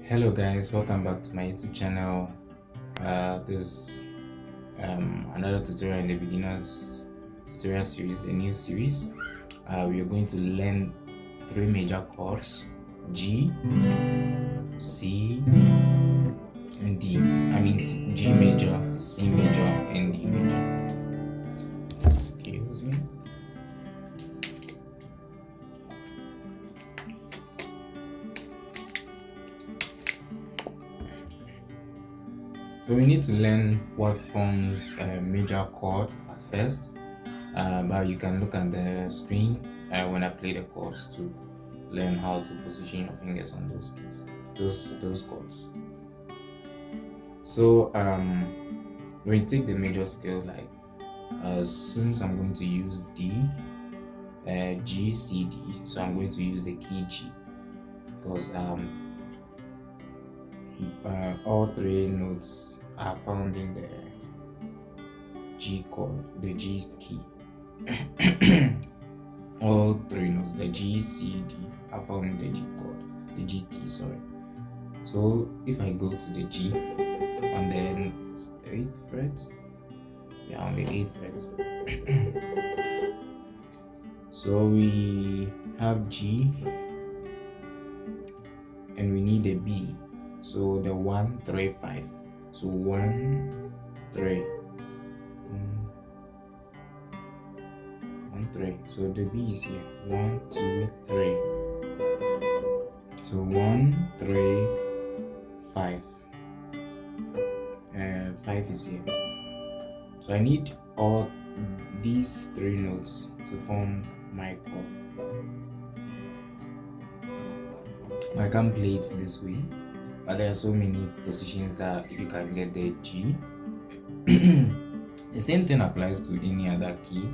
Hello guys, welcome back to my YouTube channel. This another tutorial in the beginners tutorial series, the new series. We are going to learn three major chords: G, C, and D. G major, C major, and D major. Excuse me. So we need to learn what forms a major chord at first, but you can look at the screen when I play the chords to learn how to position your fingers on those keys, those chords. So when you take the major scale, like since I'm going to use D, G, C, D, so I'm going to use the key G because all three notes are found in the G chord, the G key. All three notes, the G, C, D, are found in the G chord, the G key, sorry. So if I go to the G on the 8th fret, on the 8th fret. So we have G and we need a B. So the 1, 3, 5. So 1, 3. 1, 3. So the B is here. 1, 2, 3. So 1, 3, 5. 5 is here. So I need all these three notes to form my chord. I can play it this way, but there are so many positions that you can get the G. The same thing applies to any other key,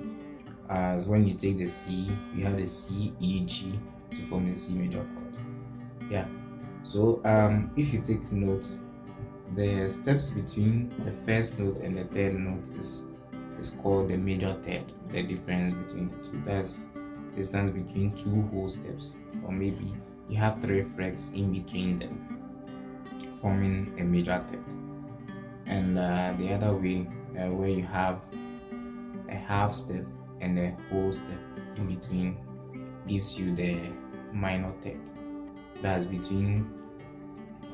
as when you take the C, you have the C, E, G to form the C major chord. Yeah. So if you take notes, the steps between the first note and the third note is called the major third. The difference between the two, that's distance between two whole steps, or maybe you have 3 frets in between them, forming a major third. And the other way, where you have a half step and a whole step in between, gives you the minor third. That's between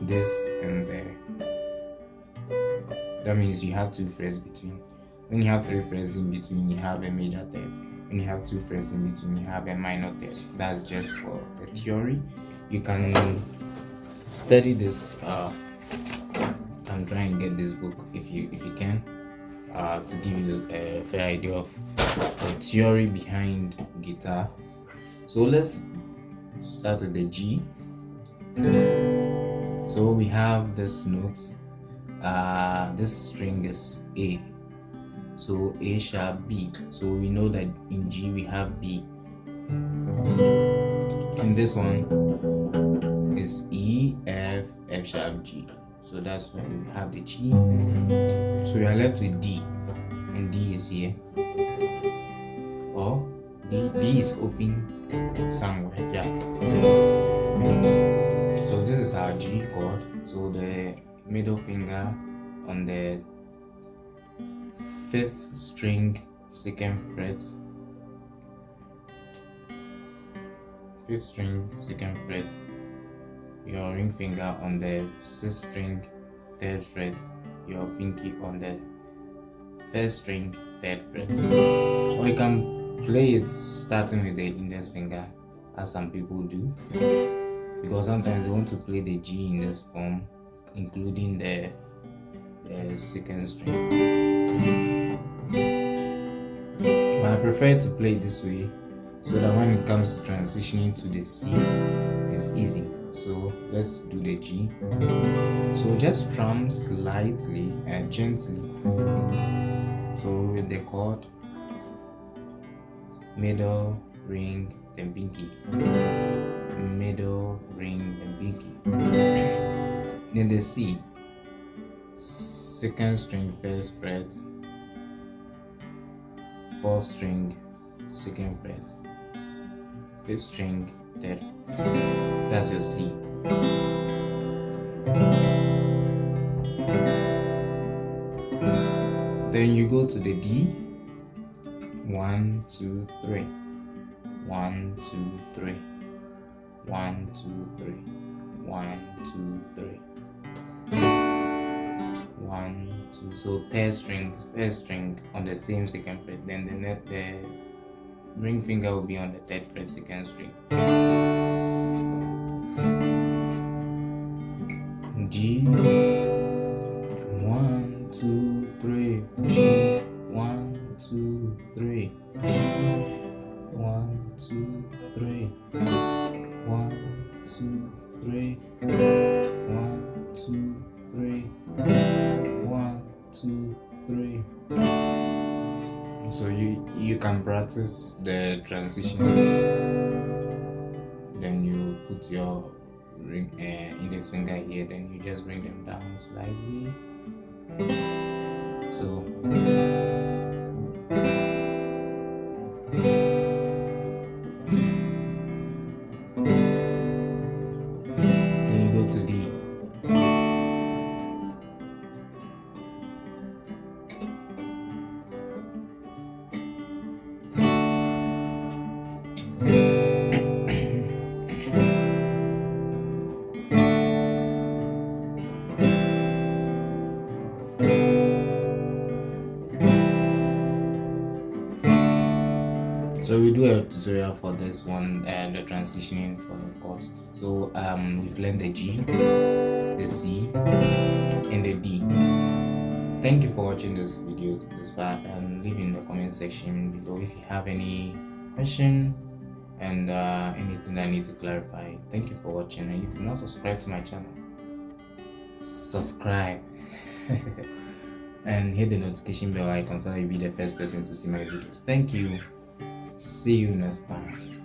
this and there. That means you have 2 frets between. When you have 3 frets in between, you have a major third. When you have 2 frets in between, you have a minor third. That's just for the theory. You can study this and try and get this book if you can, to give you a fair idea of the theory behind guitar. So let's start with the G. So we have this note. This string is A. So A sharp B. So we know that in G we have B. And this one is E, F, F sharp G. So that's when we have the G. So we are left with D. And D is here. Or D is open somewhere. Yeah. So this is our G chord. So the middle finger on the 5th string, 2nd fret, 5th string, 2nd fret, your ring finger on the 6th string, 3rd fret, your pinky on the 1st string, 3rd fret. Or you can play it starting with the index finger, as some people do, because sometimes they want to play the G in this form, including the 2nd string. But I prefer to play it this way, so that when it comes to transitioning to the C, it's easy. So let's do the G. So just strum slightly and gently. So with the chord, middle, ring, then pinky. Middle, ring, and pinky. Then the C, 2nd string, 1st fret, 4th string, 2nd fret, 5th string, 3rd fret. That's your C. you go to the D. 1, 2, 3. 1, 2, 3. 1, 2, 3. 1, 2, 3. 1, 2. So first string on the same second fret. Then the ring finger will be on the third fret, second string. G. 1, 2, 3. G. 1, 2, 3. G. 1, 2, 3. 1, 2, 3. 1, 2, 3. 1, 2, 3. So you can practice the transition. Then you put your index finger here. Then you just bring them down slightly. So then you go to D. So we do a tutorial for this one, the transitioning for the chords. So we've learned the G, the C, and the D. Thank you for watching this video this far, and leave in the comment section below if you have any question and anything that I need to clarify. Thank you for watching, and if you're not subscribed to my channel, subscribe and hit the notification bell icon so that you'll be the first person to see my videos. Thank you. See you next time.